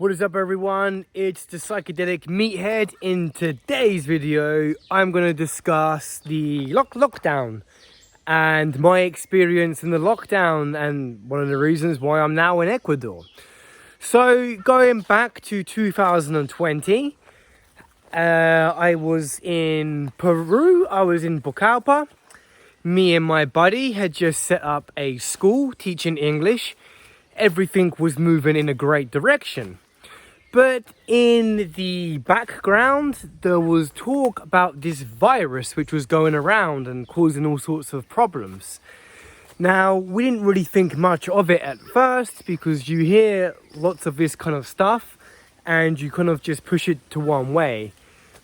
What is up, everyone? It's the psychedelic meathead. In today's video, I'm going to discuss the lockdown and my experience in the lockdown and one of the reasons why I'm now in Ecuador. So going back to 2020, I was in Peru. I was in Pucallpa. Me and my buddy had just set up a school teaching English. Everything was moving in a great direction. But in the background, there was talk about this virus which was going around and causing all sorts of problems. Now, we didn't really think much of it at first because you hear lots of this kind of stuff and you kind of just push it to one way.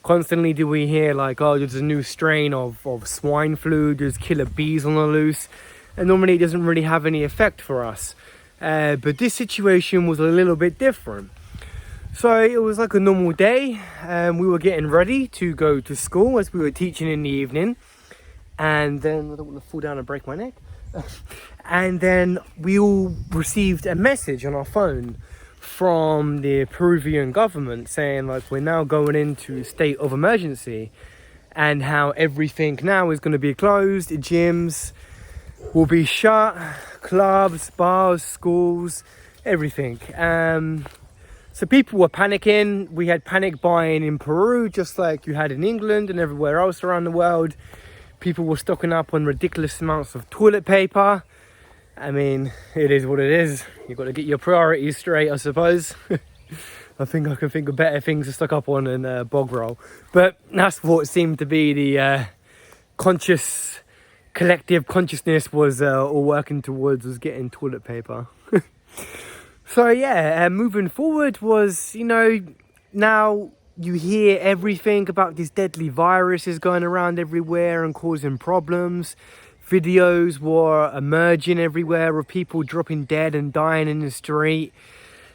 Constantly do we hear like, oh, there's a new strain of swine flu, there's killer bees on the loose, and normally it doesn't really have any effect for us. But this situation was a little bit different. So it was like a normal day, and we were getting ready to go to school as we were teaching in the evening. And then, I don't want to fall down and break my neck. And then we all received a message on our phone from the Peruvian government saying like we're now going into a state of emergency and how everything now is going to be closed. The gyms will be shut, clubs, bars, schools, everything. So people were panicking. We had panic buying in Peru, just like you had in England and everywhere else around the world. People were stocking up on ridiculous amounts of toilet paper. I mean, it is what it is. You've got to get your priorities straight, I suppose. I think I can think of better things to stock up on than bog roll. But that's what seemed to be the collective consciousness was all working towards, was getting toilet paper. So yeah, moving forward was, now you hear everything about these deadly viruses going around everywhere and causing problems. Videos were emerging everywhere of people dropping dead and dying in the street.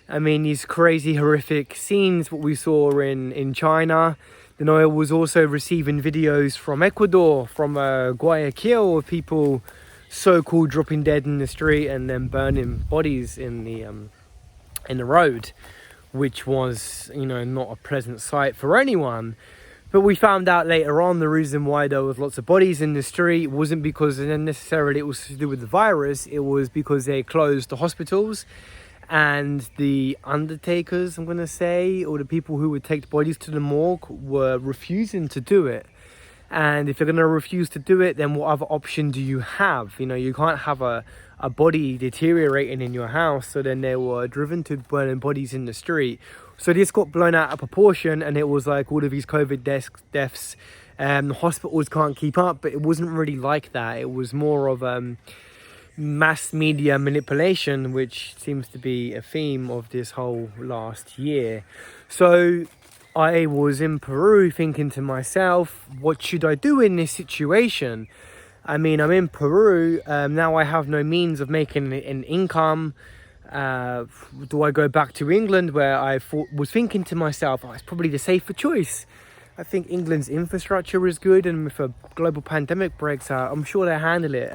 I mean, these crazy, horrific scenes, what we saw in China. Then I was also receiving videos from Ecuador, from Guayaquil, of people so-called dropping dead in the street and then burning bodies in the road, which was, not a pleasant sight for anyone. But we found out later on the reason why there was lots of bodies in the street wasn't because necessarily it was to do with the virus. It was because they closed the hospitals and the undertakers, I'm going to say, or the people who would take the bodies to the morgue were refusing to do it. And if you're going to refuse to do it, then what other option do you have? You can't have a body deteriorating in your house. So then they were driven to burning bodies in the street. So this got blown out of proportion, and it was like all of these COVID deaths. Hospitals can't keep up, but it wasn't really like that. It was more of mass media manipulation, which seems to be a theme of this whole last year. So I was in Peru thinking to myself, what should I do in this situation? I mean, I'm in Peru, now I have no means of making an income. Do I go back to England, where I was thinking to myself, it's probably the safer choice. I think England's infrastructure is good, and if a global pandemic breaks out, I'm sure they handle it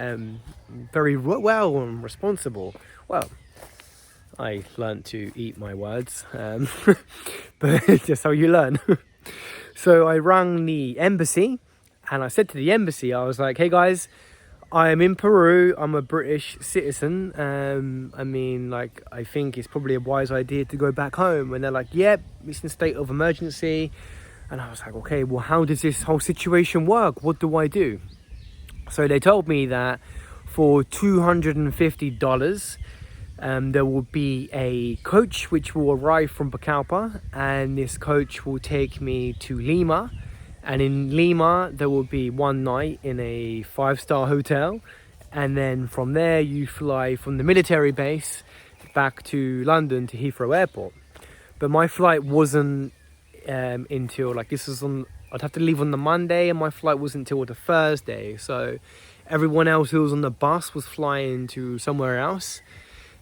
very well and responsible. Well, I learned to eat my words, but it's just how you learn. So I rang the embassy and I said to the embassy, I was like, hey guys, I am in Peru, I'm a British citizen. I think it's probably a wise idea to go back home. And they're like, yep, it's in a state of emergency. And I was like, okay, well, how does this whole situation work? What do I do? So they told me that for $250, there will be a coach which will arrive from Pucallpa, and this coach will take me to Lima. And in Lima, there will be one night in a 5-star hotel. And then from there, you fly from the military base back to London, to Heathrow Airport. But my flight wasn't until, I'd have to leave on the Monday, and my flight wasn't until the Thursday. So everyone else who was on the bus was flying to somewhere else.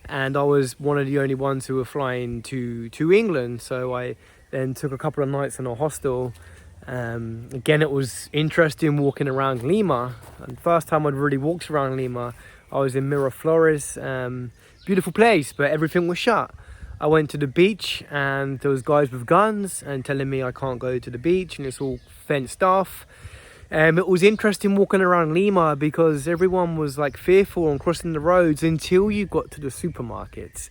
And I was one of the only ones who were flying to England. So I then took a couple of nights in a hostel. Again, it was interesting walking around Lima. And the first time I'd really walked around Lima, I was in Miraflores. Beautiful place, but everything was shut. I went to the beach and there was guys with guns and telling me I can't go to the beach and it's all fenced off. It was interesting walking around Lima because everyone was like fearful on crossing the roads until you got to the supermarkets.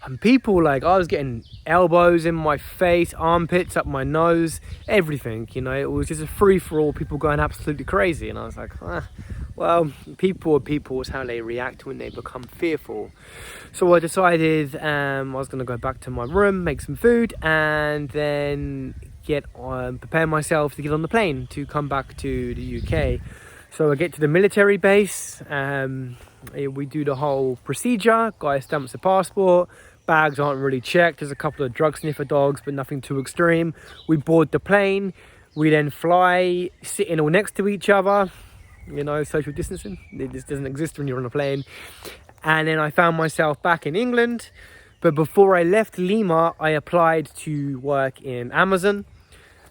And people, like, I was getting elbows in my face, armpits up my nose, everything, you know. It was just a free-for-all, people going absolutely crazy. And I was like, well, people are people, is how they react when they become fearful. So I decided I was going to go back to my room, make some food, and then prepare myself to get on the plane to come back to the UK. So I get to the military base, we do the whole procedure, guy stamps the passport, bags aren't really checked, there's a couple of drug sniffer dogs but nothing too extreme. We board the plane, we then fly, sitting all next to each other, you know, social distancing, this doesn't exist when you're on a plane. And then I found myself back in England, but before I left Lima I applied to work in Amazon.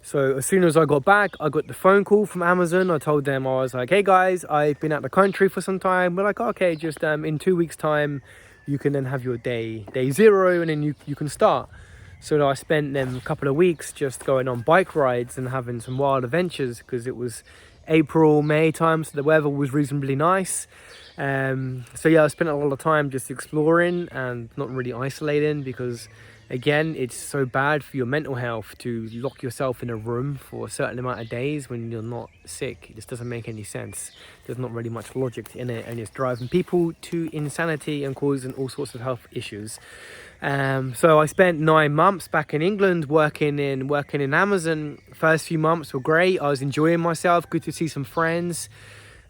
So as soon as I got back, I got the phone call from Amazon. I told them, I was like, hey guys, I've been out the country for some time. We're like, okay, just in 2 weeks time, you can then have your day zero and then you can start. So I spent then a couple of weeks just going on bike rides and having some wild adventures because it was April, May time, so the weather was reasonably nice. So yeah, I spent a lot of time just exploring and not really isolating because again, it's so bad for your mental health to lock yourself in a room for a certain amount of days when you're not sick. It just doesn't make any sense. There's not really much logic in it, and it's driving people to insanity and causing all sorts of health issues. So I spent 9 months back in England working in Amazon. First few months were great. I was enjoying myself, good to see some friends.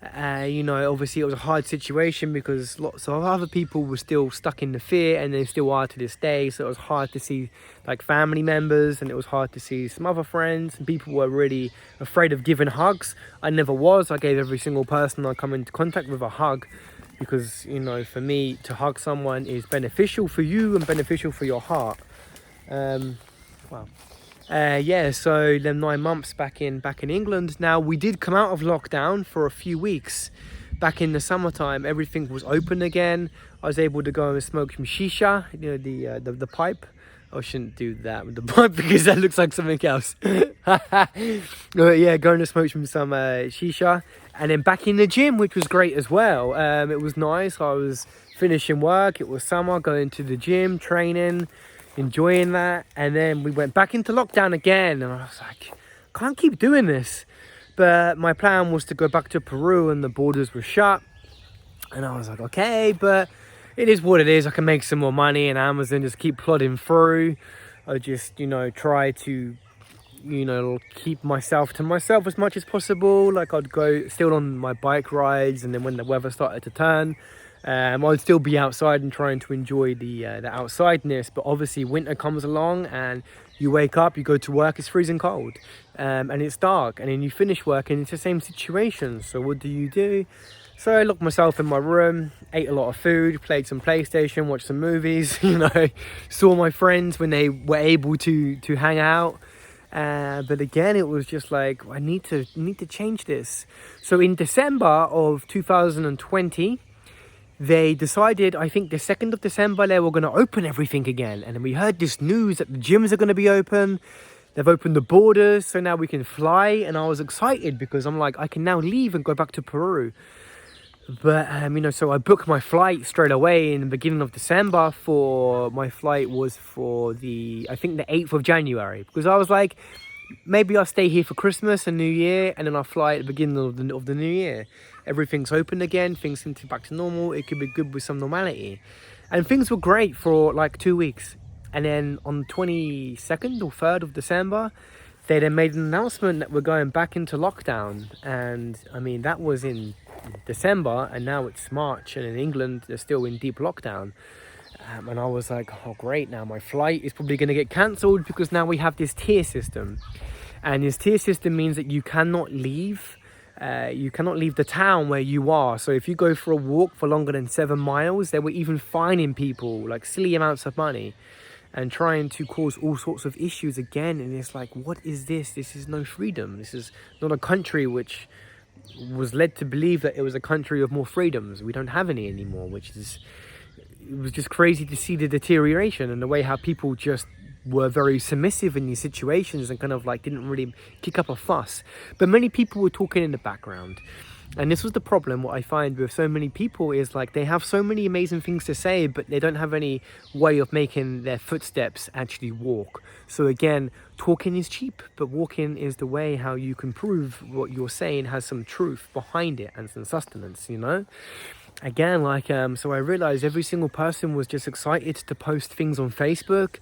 You know, obviously it was a hard situation because lots of other people were still stuck in the fear, and they still are to this day. So it was hard to see like family members, and it was hard to see some other friends, and people were really afraid of giving hugs. I never was. I gave every single person I come into contact with a hug because, you know, for me to hug someone is beneficial for you and beneficial for your heart. Yeah, so then 9 months back in England. Now we did come out of lockdown for a few weeks. Back in the summertime, everything was open again. I was able to go and smoke some shisha, you know, the pipe. I shouldn't do that with the pipe because that looks like something else. But yeah, going to smoke some shisha, and then back in the gym, which was great as well. It was nice. I was finishing work. It was summer, going to the gym, training, enjoying that. And then we went back into lockdown again, and I was like, can't keep doing this. But my plan was to go back to Peru, and the borders were shut, and I was like, okay, but it is what it is. I can make some more money in Amazon, just keep plodding through. I just, you know, try to, you know, keep myself to myself as much as possible. Like I'd go still on my bike rides, and then when the weather started to turn, I'd still be outside and trying to enjoy the outsideness. But obviously winter comes along, and you wake up, you go to work, it's freezing cold, and it's dark, and then you finish work and it's the same situation. So what do? So I locked myself in my room, ate a lot of food, played some PlayStation, watched some movies, you know, saw my friends when they were able to hang out. But again, it was just like, I need to change this. So in December of 2020, they decided, I think the 2nd of December, they were going to open everything again. And then we heard this news that the gyms are going to be open. They've opened the borders, so now we can fly. And I was excited because I'm like, I can now leave and go back to Peru. But, you know, so I booked my flight straight away in the beginning of December. My flight was for I think the 8th of January. Because I was like, maybe I'll stay here for Christmas and New Year, and then I'll fly at the beginning of the new year. Everything's open again, things seem to be back to normal. It could be good with some normality. And things were great for like 2 weeks. And then on the 22nd or 3rd of December, they then made an announcement that we're going back into lockdown. And I mean, that was in December, and now it's March, and in England they're still in deep lockdown. And I was like, oh great, now my flight is probably going to get cancelled because now we have this tier system. And this tier system means that you cannot leave the town where you are. So if you go for a walk for longer than 7 miles, they were even fining people like silly amounts of money and trying to cause all sorts of issues again. And it's like, what is this? This is no freedom. This is not a country which was led to believe that it was a country of more freedoms. We don't have any anymore, which is it was just crazy to see the deterioration and the way how people just were very submissive in these situations and kind of like didn't really kick up a fuss. But many people were talking in the background. And this was the problem. What I find with so many people is like they have so many amazing things to say, but they don't have any way of making their footsteps actually walk. So again, talking is cheap, but walking is the way how you can prove what you're saying has some truth behind it and some sustenance, you know? Again, like, so I realized every single person was just excited to post things on Facebook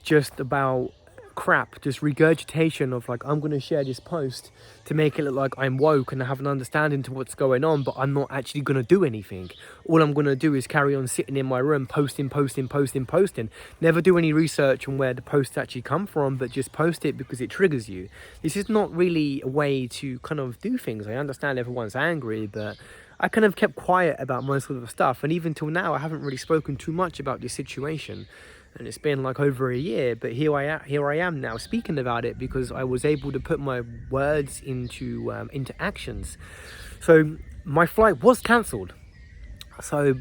just about crap, just regurgitation of like, I'm going to share this post to make it look like I'm woke and I have an understanding to what's going on, but I'm not actually going to do anything. All I'm going to do is carry on sitting in my room, posting, never do any research on where the posts actually come from, but just post it because it triggers you. This is not really a way to kind of do things. I understand everyone's angry, but I kind of kept quiet about most of the stuff, and even till now I haven't really spoken too much about this situation. And it's been like over a year, but here I am now speaking about it because I was able to put my words into actions. So my flight was cancelled. So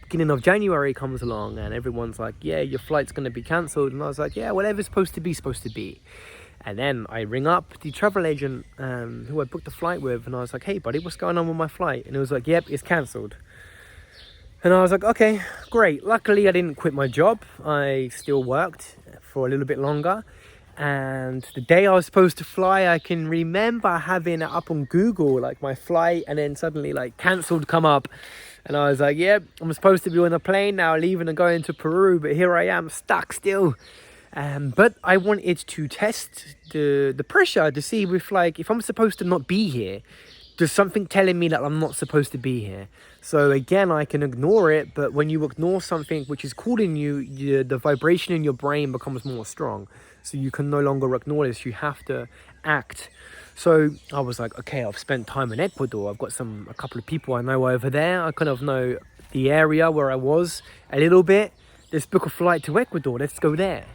beginning of January comes along and everyone's like, yeah, your flight's going to be cancelled. And I was like, yeah, whatever's supposed to be. And then I ring up the travel agent who I booked the flight with, and I was like, hey buddy, what's going on with my flight? And it was like, yep, it's cancelled. And I was like, okay, great. Luckily, I didn't quit my job. I still worked for a little bit longer. And the day I was supposed to fly, I can remember having it up on Google, like my flight, and then suddenly like cancelled come up. And I was like, yep, I'm supposed to be on a plane now, leaving and going to Peru, but here I am, stuck still. But I wanted to test the pressure to see if I'm supposed to not be here, there's something telling me that I'm not supposed to be here. So again, I can ignore it, but when you ignore something which is calling you, the vibration in your brain becomes more strong. So you can no longer ignore this, you have to act. So I was like, okay, I've spent time in Ecuador. I've got a couple of people I know over there. I kind of know the area where I was a little bit. Let's book a flight to Ecuador, let's go there.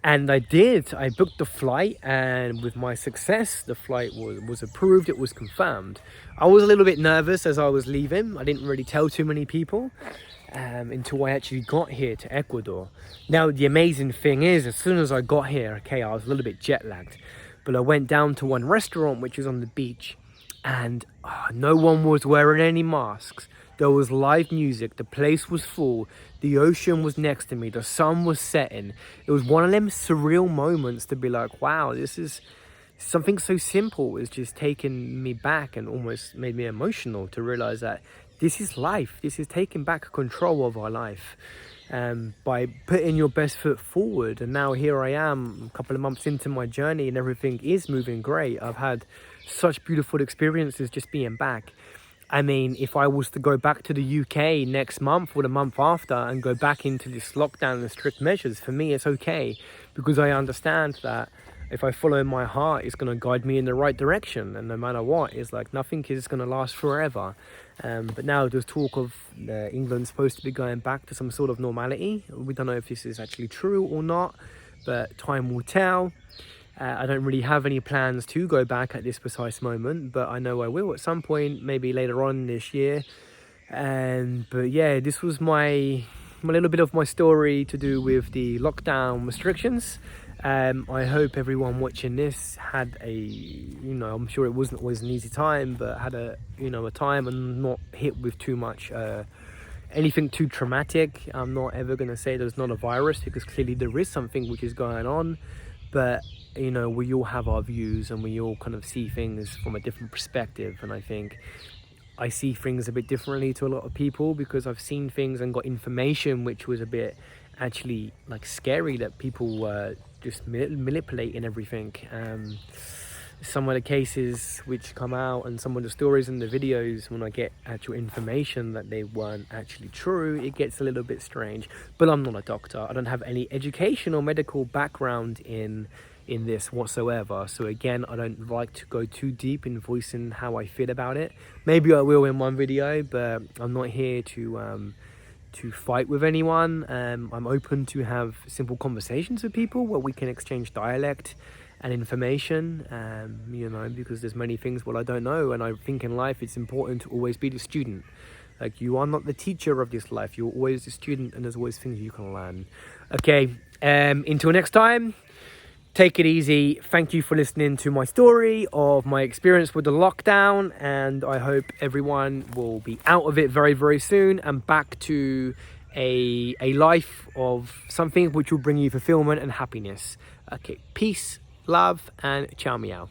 And I did. I booked the flight, and with my success, the flight was approved. It was confirmed. I was a little bit nervous as I was leaving. I didn't really tell too many people until I actually got here to Ecuador. Now, the amazing thing is, as soon as I got here, okay, I was a little bit jet lagged, but I went down to one restaurant, which is on the beach, and no one was wearing any masks. There was live music, the place was full, the ocean was next to me, the sun was setting. It was one of them surreal moments to be like, wow, this is something so simple is just taking me back and almost made me emotional to realize that this is life. This is taking back control of our life by putting your best foot forward. And now here I am, a couple of months into my journey, and everything is moving great. I've had such beautiful experiences just being back. I mean, if I was to go back to the UK next month or the month after and go back into this lockdown and strict measures, for me it's okay, because I understand that if I follow my heart, it's going to guide me in the right direction. And no matter what, it's like nothing is going to last forever. But now there's talk of England supposed to be going back to some sort of normality. We don't know if this is actually true or not, but time will tell. I don't really have any plans to go back at this precise moment, but I know I will at some point, maybe later on this year. But yeah, this was my little bit of my story to do with the lockdown restrictions. I hope everyone watching this had I'm sure it wasn't always an easy time, but had a time and not hit with too much anything too traumatic. I'm not ever going to say there's not a virus, because clearly there is something which is going on. But we all have our views and we all kind of see things from a different perspective. And I think I see things a bit differently to a lot of people, because I've seen things and got information which was a bit actually like scary, that people were just manipulating everything. Some of the cases which come out and some of the stories and the videos, when I get actual information that they weren't actually true, it gets a little bit strange. But I'm not a doctor. I don't have any education or medical background in this whatsoever. So again, I don't like to go too deep in voicing how I feel about it. Maybe I will in one video, but I'm not here to fight with anyone. I'm open to have simple conversations with people where we can exchange dialect and information, because there's many things I don't know, and I think in life it's important to always be the student. Like, you are not the teacher of this life. You're always a student, and there's always things you can learn. Okay, until next time, take it easy. Thank you for listening to my story of my experience with the lockdown, and I hope everyone will be out of it very, very soon and back to a life of something which will bring you fulfillment and happiness. Okay, peace, love, and ciao meow.